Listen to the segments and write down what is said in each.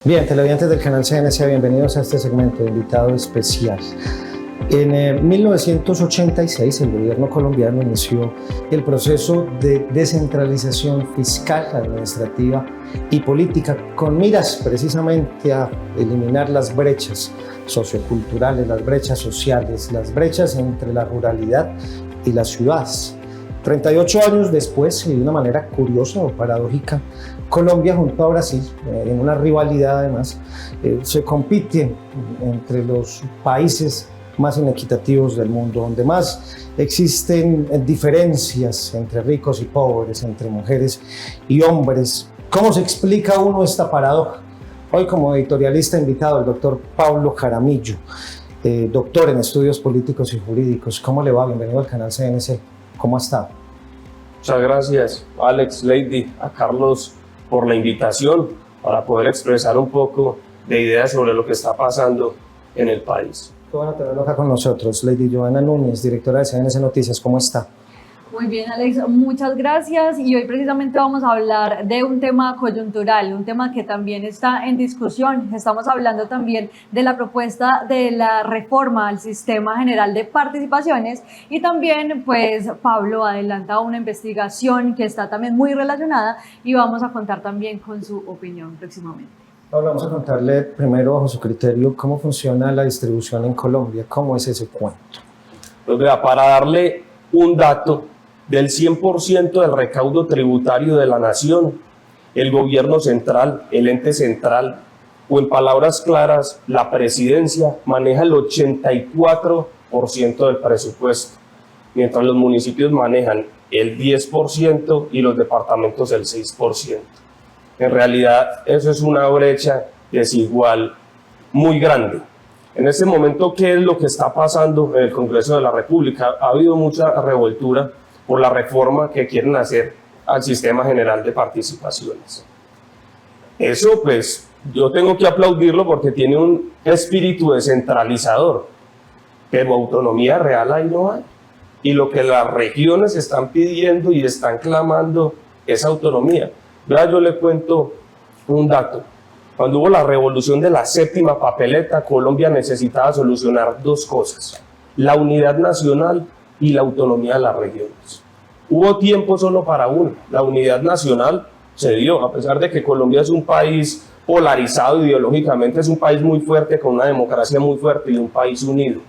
Bien, televidentes del canal CNC, bienvenidos a este segmento de invitado especial. En 1986 el gobierno colombiano inició el proceso de descentralización fiscal, administrativa y política con miras precisamente a eliminar las brechas socioculturales, las brechas sociales, las brechas entre la ruralidad y las ciudades. 38 años después, y de una manera curiosa o paradójica, Colombia junto a Brasil, en una rivalidad además, se compite entre los países más inequitativos del mundo, donde más existen diferencias entre ricos y pobres, entre mujeres y hombres. ¿Cómo se explica uno esta paradoja? Hoy como editorialista invitado el doctor Pablo Jaramillo, doctor en estudios políticos y jurídicos. ¿Cómo le va? Bienvenido al canal CNC. ¿Cómo está? Muchas gracias, Alex, Lady, a Carlos por la invitación para poder expresar un poco de ideas sobre lo que está pasando en el país. Qué bueno tenerlo acá con nosotros. Lady Joana Núñez, directora de CNC Noticias, ¿cómo está? Muy bien, Alex, muchas gracias. Y hoy precisamente vamos a hablar de un tema coyuntural, un tema que también está en discusión. Estamos hablando también de la propuesta de la reforma al Sistema General de Participaciones y también, pues, Pablo adelanta una investigación que está también muy relacionada y vamos a contar también con su opinión próximamente. Pablo, vamos a contarle primero, bajo su criterio, cómo funciona la distribución en Colombia, cómo es ese cuento. Pues vea, para darle un dato, del 100% del recaudo tributario de la nación, el gobierno central, el ente central, o en palabras claras, la presidencia, maneja el 84% del presupuesto, mientras los municipios manejan el 10% y los departamentos el 6%. En realidad, eso es una brecha desigual muy grande. En este momento, ¿qué es lo que está pasando en el Congreso de la República? Ha habido mucha revoltura por la reforma que quieren hacer al Sistema General de Participaciones. Eso, pues, yo tengo que aplaudirlo porque tiene un espíritu descentralizador, pero autonomía real ahí no hay. Y lo que las regiones están pidiendo y están clamando es autonomía. Vea, yo le cuento un dato. Cuando hubo la revolución de la séptima papeleta, Colombia necesitaba solucionar dos cosas: la unidad nacional y la autonomía de las regiones. Hubo tiempo solo para una. La unidad nacional se dio, a pesar de que Colombia es un país polarizado ideológicamente, es un país muy fuerte, con una democracia muy fuerte y un país unido.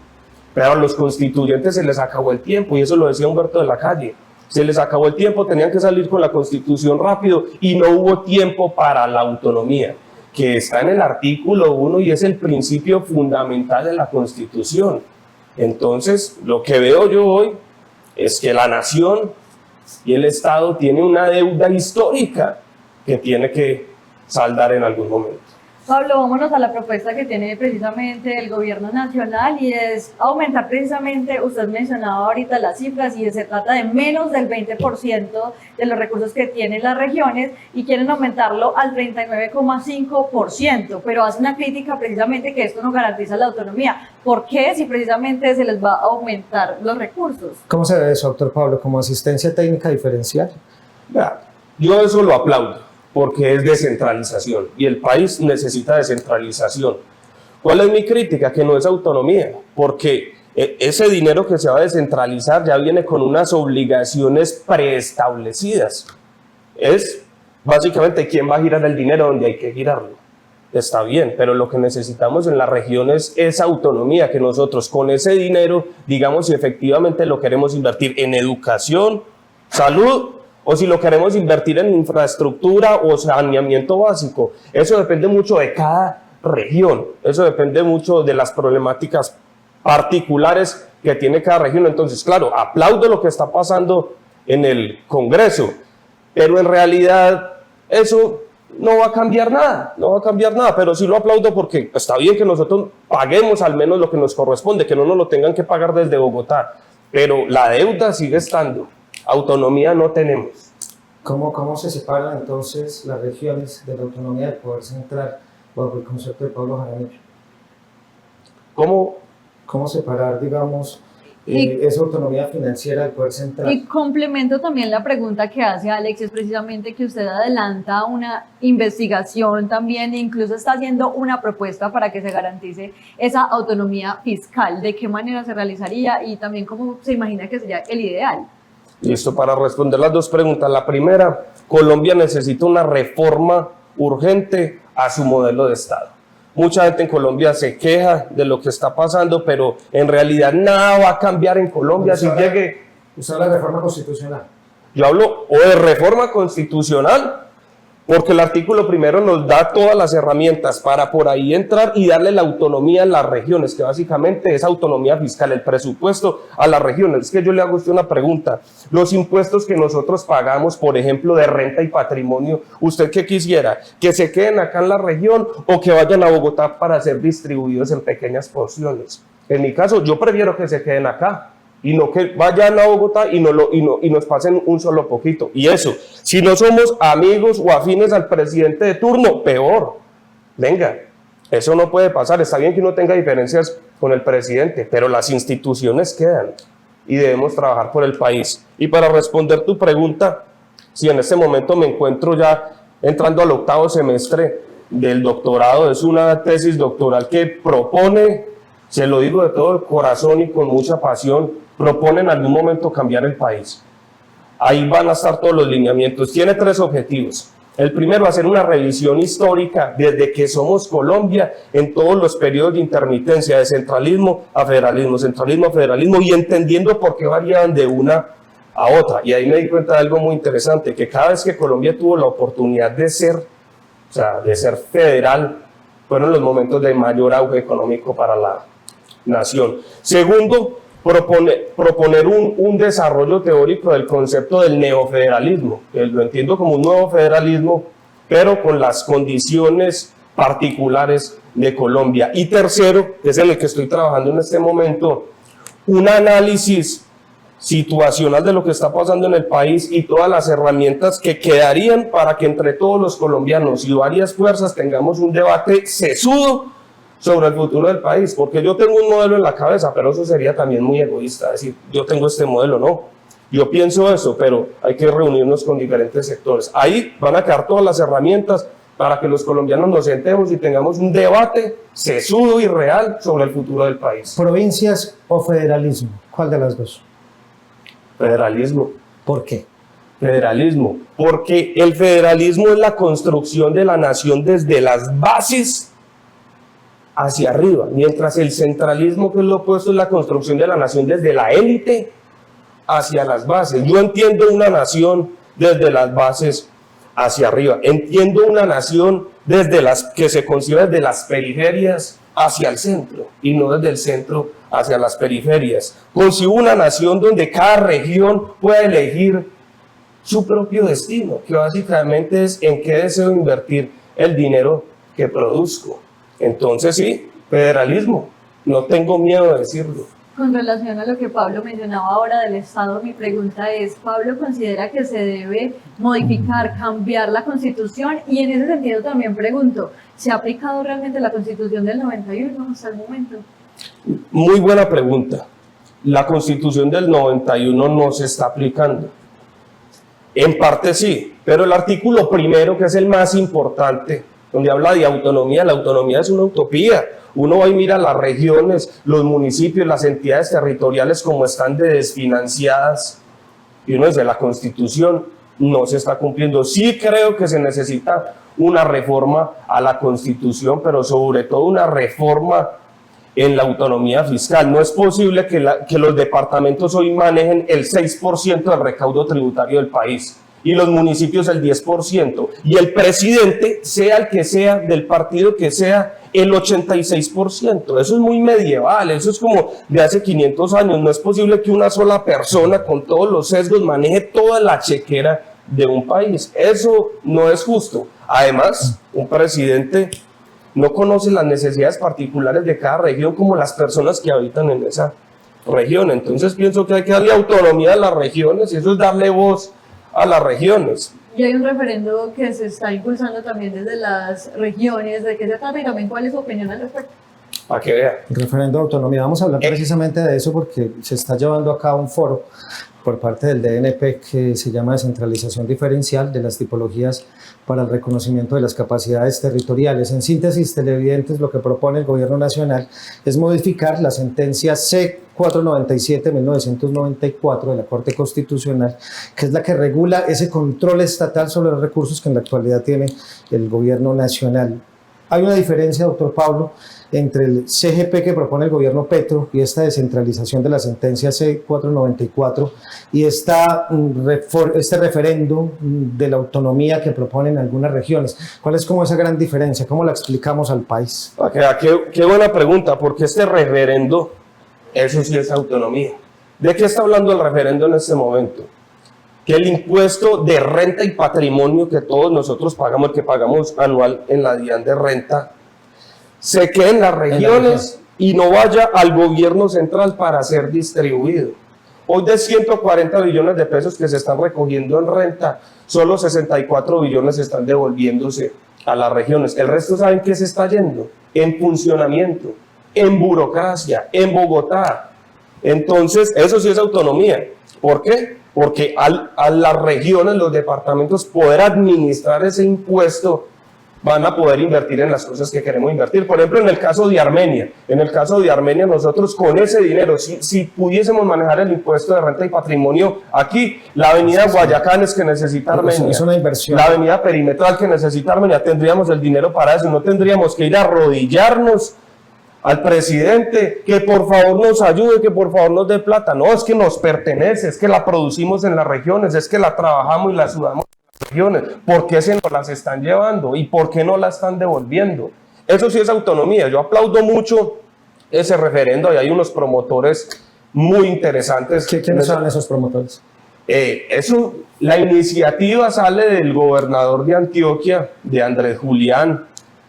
Pero a los constituyentes se les acabó el tiempo, y eso lo decía Humberto de la Calle. Se les acabó el tiempo, tenían que salir con la constitución rápido y no hubo tiempo para la autonomía, que está en el artículo 1 y es el principio fundamental de la Constitución. Entonces, lo que veo yo hoy es que la nación y el Estado tienen una deuda histórica que tiene que saldar en algún momento. Pablo, vámonos a la propuesta que tiene precisamente el gobierno nacional y es aumentar precisamente, usted mencionaba ahorita las cifras y se trata de menos del 20% de los recursos que tienen las regiones y quieren aumentarlo al 39,5%, pero hace una crítica precisamente que esto no garantiza la autonomía. ¿Por qué si precisamente se les va a aumentar los recursos? ¿Cómo se ve eso, doctor Pablo? ¿Como asistencia técnica diferencial? Yo eso lo aplaudo, porque es descentralización y el país necesita descentralización. ¿Cuál es mi crítica? Que no es autonomía, porque ese dinero que se va a descentralizar ya viene con unas obligaciones preestablecidas. Es básicamente quién va a girar el dinero donde hay que girarlo. Está bien, pero lo que necesitamos en las regiones es autonomía, que nosotros con ese dinero digamos si efectivamente lo queremos invertir en educación, salud, o si lo queremos invertir en infraestructura o saneamiento básico. Eso depende mucho de cada región, eso depende mucho de las problemáticas particulares que tiene cada región. Entonces, claro, aplaudo lo que está pasando en el Congreso, pero en realidad eso no va a cambiar nada, pero sí lo aplaudo porque está bien que nosotros paguemos al menos lo que nos corresponde, que no nos lo tengan que pagar desde Bogotá, pero la deuda sigue estando. Autonomía no tenemos. ¿Cómo se separan entonces las regiones de la autonomía del poder central bajo el concepto de Pablo Jaramillo? ¿Cómo separar, digamos, esa autonomía financiera del Poder Central. Y complemento también la pregunta que hace Alex, es precisamente que usted adelanta una investigación también, e incluso está haciendo una propuesta para que se garantice esa autonomía fiscal. ¿De qué manera se realizaría y también cómo se imagina que sería el ideal? Listo, para responder las dos preguntas. La primera, Colombia necesita una reforma urgente a su modelo de Estado. Mucha gente en Colombia se queja de lo que está pasando, pero en realidad nada va a cambiar en Colombia si llegue... ¿Usted habla de reforma constitucional? Yo hablo o de reforma constitucional, porque el artículo primero nos da todas las herramientas para por ahí entrar y darle la autonomía a las regiones, que básicamente es autonomía fiscal, el presupuesto a las regiones. Es que yo le hago a usted una pregunta. Los impuestos que nosotros pagamos, por ejemplo, de renta y patrimonio, ¿usted qué quisiera? ¿Que se queden acá en la región o que vayan a Bogotá para ser distribuidos en pequeñas porciones? En mi caso, yo prefiero que se queden acá y no que vayan a Bogotá y nos pasen un solo poquito. Y eso, si no somos amigos o afines al presidente de turno, peor. Venga, eso no puede pasar. Está bien que uno tenga diferencias con el presidente, pero las instituciones quedan y debemos trabajar por el país. Y para responder tu pregunta, si en este momento me encuentro ya entrando al 8º semestre del doctorado, es una tesis doctoral que propone, se lo digo de todo el corazón y con mucha pasión, propone en algún momento cambiar el país. Ahí van a estar todos los lineamientos. Tiene 3 objetivos. El primero, hacer una revisión histórica desde que somos Colombia en todos los periodos de intermitencia, de centralismo a federalismo, centralismo a federalismo, y entendiendo por qué variaban de una a otra. Y ahí me di cuenta de algo muy interesante, que cada vez que Colombia tuvo la oportunidad de ser federal, fueron los momentos de mayor auge económico para la nación. Segundo, proponer un desarrollo teórico del concepto del neofederalismo, que lo entiendo como un nuevo federalismo, pero con las condiciones particulares de Colombia. Y tercero, que es en el que estoy trabajando en este momento, un análisis situacional de lo que está pasando en el país y todas las herramientas que quedarían para que entre todos los colombianos y varias fuerzas tengamos un debate sesudo sobre el futuro del país, porque yo tengo un modelo en la cabeza, pero eso sería también muy egoísta, decir, yo tengo este modelo, no, yo pienso eso, pero hay que reunirnos con diferentes sectores. Ahí van a quedar todas las herramientas para que los colombianos nos sentemos y tengamos un debate sesudo y real sobre el futuro del país. ¿Provincias o federalismo? ¿Cuál de las dos? Federalismo. ¿Por qué? Federalismo, porque el federalismo es la construcción de la nación desde las bases hacia arriba, mientras el centralismo, que es lo opuesto, es la construcción de la nación desde la élite hacia las bases. Yo entiendo una nación desde las bases hacia arriba, entiendo una nación desde que se concibe desde las periferias hacia el centro y no desde el centro hacia las periferias. Concibo una nación donde cada región pueda elegir su propio destino, que básicamente es en qué deseo invertir el dinero que produzco. Entonces sí, federalismo, no tengo miedo de decirlo. Con relación a lo que Pablo mencionaba ahora del Estado, mi pregunta es, ¿Pablo considera que se debe modificar, cambiar la Constitución? Y en ese sentido también pregunto, ¿se ha aplicado realmente la Constitución del 91 hasta el momento? Muy buena pregunta. La Constitución del 91 no se está aplicando. En parte sí, pero el artículo primero, que es el más importante, donde habla de autonomía, la autonomía es una utopía. Uno va y mira las regiones, los municipios, las entidades territoriales como están de desfinanciadas, y uno dice, la Constitución no se está cumpliendo. Sí creo que se necesita una reforma a la Constitución, pero sobre todo una reforma en la autonomía fiscal. No es posible que los departamentos hoy manejen el 6% del recaudo tributario del país y los municipios el 10%, y el presidente, sea el que sea, del partido que sea, el 86%. Eso es muy medieval, eso es como de hace 500 años. No es posible que una sola persona con todos los sesgos maneje toda la chequera de un país. Eso no es justo. Además, un presidente no conoce las necesidades particulares de cada región como las personas que habitan en esa región. Entonces pienso que hay que darle autonomía a las regiones, y eso es darle voz a las regiones. Y hay un referendo que se está impulsando también desde las regiones. ¿De qué se trata y también cuál es su opinión al respecto? para que vea. El referendo de autonomía. Vamos a hablar precisamente de eso porque se está llevando a cabo un foro por parte del DNP que se llama Descentralización Diferencial de las tipologías para el reconocimiento de las capacidades territoriales. En síntesis, televidentes, lo que propone el Gobierno Nacional es modificar la sentencia C-497/1994 de la Corte Constitucional, que es la que regula ese control estatal sobre los recursos que en la actualidad tiene el Gobierno Nacional. Hay una diferencia, doctor Pablo, entre el CGP que propone el gobierno Petro y esta descentralización de la sentencia C-494 y este referendo de la autonomía que proponen algunas regiones. ¿Cuál es como esa gran diferencia? ¿Cómo la explicamos al país? Qué buena pregunta, porque este referendo, eso sí es autonomía. ¿De qué está hablando el referendo en este momento? Que el impuesto de renta y patrimonio que todos nosotros pagamos, el que pagamos anual en la DIAN de renta, se quede en las regiones y no vaya al gobierno central para ser distribuido. Hoy de 140 billones de pesos que se están recogiendo en renta, solo 64 billones están devolviéndose a las regiones. El resto, ¿saben qué se está yendo? En funcionamiento, en burocracia, en Bogotá. Entonces, eso sí es autonomía. ¿Por qué? Porque a las regiones, los departamentos, poder administrar ese impuesto, van a poder invertir en las cosas que queremos invertir. Por ejemplo, en el caso de Armenia. En el caso de Armenia, nosotros con ese dinero, si pudiésemos manejar el impuesto de renta y patrimonio aquí, la avenida Guayacanes que necesita Armenia, es una inversión. La avenida perimetral que necesita Armenia, tendríamos el dinero para eso. No tendríamos que ir a arrodillarnos al presidente, que por favor nos ayude, que por favor nos dé plata. No, es que nos pertenece, es que la producimos en las regiones, es que la trabajamos y la sudamos. ¿Por qué se nos las están llevando y por qué no la están devolviendo? Eso sí es autonomía. Yo aplaudo mucho ese referendo y hay unos promotores muy interesantes. ¿Quiénes son esos promotores? La iniciativa sale del gobernador de Antioquia, de Andrés Julián.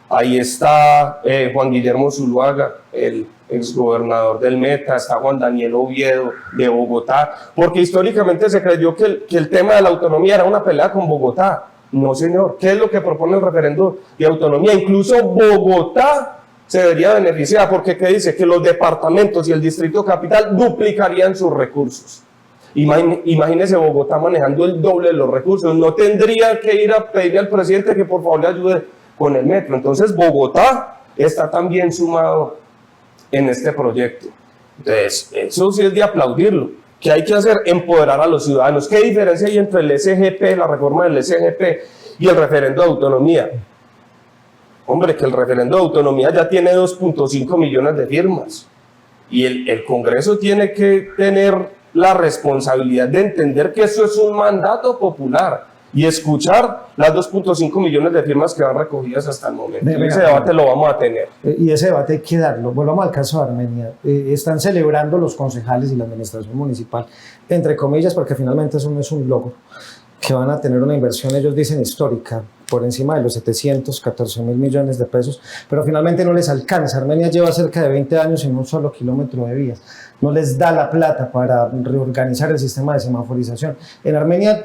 Ahí está Juan Guillermo Zuluaga, el exgobernador del Meta, está Juan Daniel Oviedo de Bogotá, porque históricamente se creyó que el tema de la autonomía era una pelea con Bogotá. No, señor. ¿Qué es lo que propone el referendo de autonomía? Incluso Bogotá se debería beneficiar, porque ¿qué dice? Que los departamentos y el distrito capital duplicarían sus recursos. Imagínese Bogotá manejando el doble de los recursos. No tendría que ir a pedirle al presidente que por favor le ayude con el metro. Entonces Bogotá está también sumado en este proyecto. Entonces, eso sí es de aplaudirlo. ¿Qué hay que hacer? Empoderar a los ciudadanos. ¿Qué diferencia hay entre el SGP, la reforma del SGP y el referendo de autonomía? Hombre, que el referendo de autonomía ya tiene 2.5 millones de firmas y el Congreso tiene que tener la responsabilidad de entender que eso es un mandato popular y escuchar las 2.5 millones de firmas que van recogidas hasta el momento. Ese debate lo vamos a tener. Y ese debate hay que darlo. Volvamos al caso de Armenia. Están celebrando los concejales y la administración municipal, entre comillas, porque finalmente eso no es un logro, que van a tener una inversión, ellos dicen histórica, por encima de los 714.000 millones de pesos, pero finalmente no les alcanza. Armenia lleva cerca de 20 años en un solo kilómetro de vías. No les da la plata para reorganizar el sistema de semaforización. En Armenia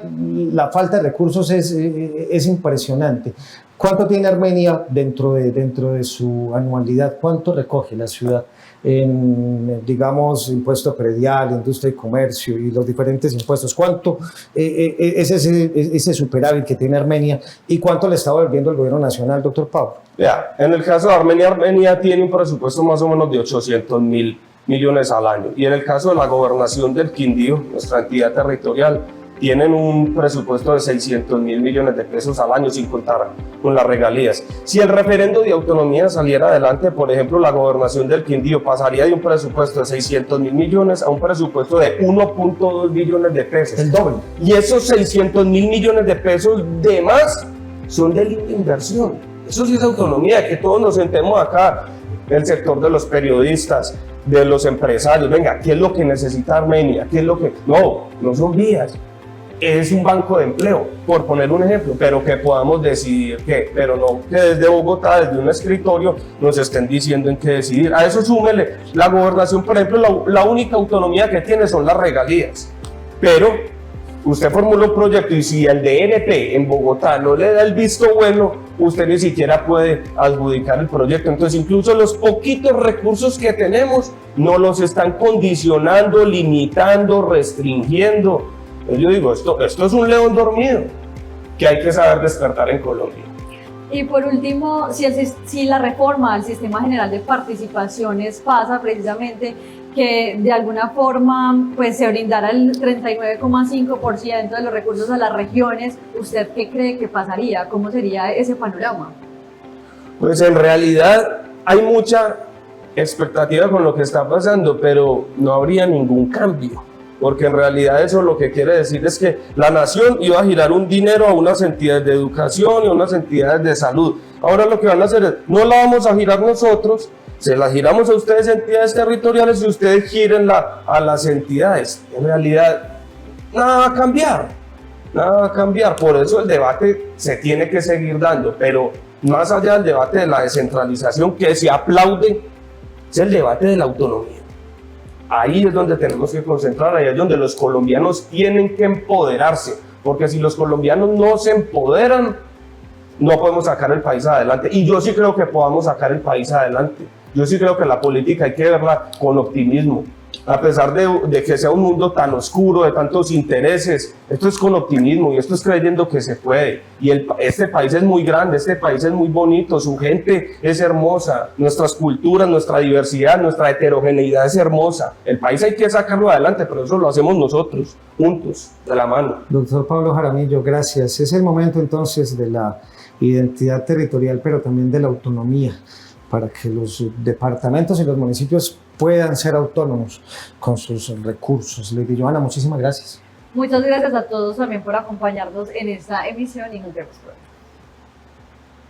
la falta de recursos es impresionante. ¿Cuánto tiene Armenia dentro de su anualidad? ¿Cuánto recoge la ciudad en, digamos, impuesto predial, industria y comercio y los diferentes impuestos? ¿Cuánto es ese superávit que tiene Armenia y cuánto le está devolviendo el gobierno nacional, doctor Pablo? Ya, en el caso de Armenia, Armenia tiene un presupuesto más o menos de 800.000 millones al año. Y en el caso de la gobernación del Quindío, nuestra entidad territorial, tienen un presupuesto de 600.000 millones de pesos al año, sin contar con las regalías. Si el referendo de autonomía saliera adelante, por ejemplo, la gobernación del Quindío pasaría de un presupuesto de 600.000 millones a un presupuesto de 1.2 billones de pesos. El doble. Y esos 600.000 millones de pesos de más son de libre inversión. Eso sí es autonomía, que todos nos sentemos acá, el sector de los periodistas, de los empresarios. Venga, ¿qué es lo que necesita Armenia? ¿Qué es lo que...? No son vías. Es un banco de empleo, por poner un ejemplo, pero que podamos decidir qué, pero no que desde Bogotá, desde un escritorio, nos estén diciendo en qué decidir. A eso súmele la gobernación, por ejemplo, la única autonomía que tiene son las regalías, pero usted formula un proyecto y si el DNP en Bogotá no le da el visto bueno, usted ni siquiera puede adjudicar el proyecto. Entonces, incluso los poquitos recursos que tenemos no los están condicionando, limitando, restringiendo. Yo digo, esto es un león dormido que hay que saber despertar en Colombia. Y por último, si la reforma al Sistema General de Participaciones pasa precisamente que de alguna forma pues, se brindara el 39,5% de los recursos a las regiones, ¿usted qué cree que pasaría? ¿Cómo sería ese panorama? Pues en realidad hay mucha expectativa con lo que está pasando, pero no habría ningún cambio, porque en realidad eso lo que quiere decir es que la nación iba a girar un dinero a unas entidades de educación y a unas entidades de salud. Ahora lo que van a hacer es, no la vamos a girar nosotros, se la giramos a ustedes, entidades territoriales, y ustedes gírenla a las entidades. En realidad, nada va a cambiar, nada va a cambiar. Por eso el debate se tiene que seguir dando, pero más allá del debate de la descentralización, que se aplaude, es el debate de la autonomía. Ahí es donde tenemos que concentrar, ahí es donde los colombianos tienen que empoderarse, porque si los colombianos no se empoderan, no podemos sacar el país adelante. Y yo sí creo que podamos sacar el país adelante. Yo sí creo que la política hay que verla con optimismo. A pesar de que sea un mundo tan oscuro, de tantos intereses, esto es con optimismo y esto es creyendo que se puede. Y este país es muy grande, este país es muy bonito, su gente es hermosa, nuestras culturas, nuestra diversidad, nuestra heterogeneidad es hermosa. El país hay que sacarlo adelante, pero eso lo hacemos nosotros, juntos, de la mano. Doctor Pablo Jaramillo, gracias. Es el momento entonces de la identidad territorial, pero también de la autonomía, para que los departamentos y los municipios puedan ser autónomos con sus recursos. Lady Johanna, muchísimas gracias. Muchas gracias a todos también por acompañarnos en esta emisión y nos vemos pronto.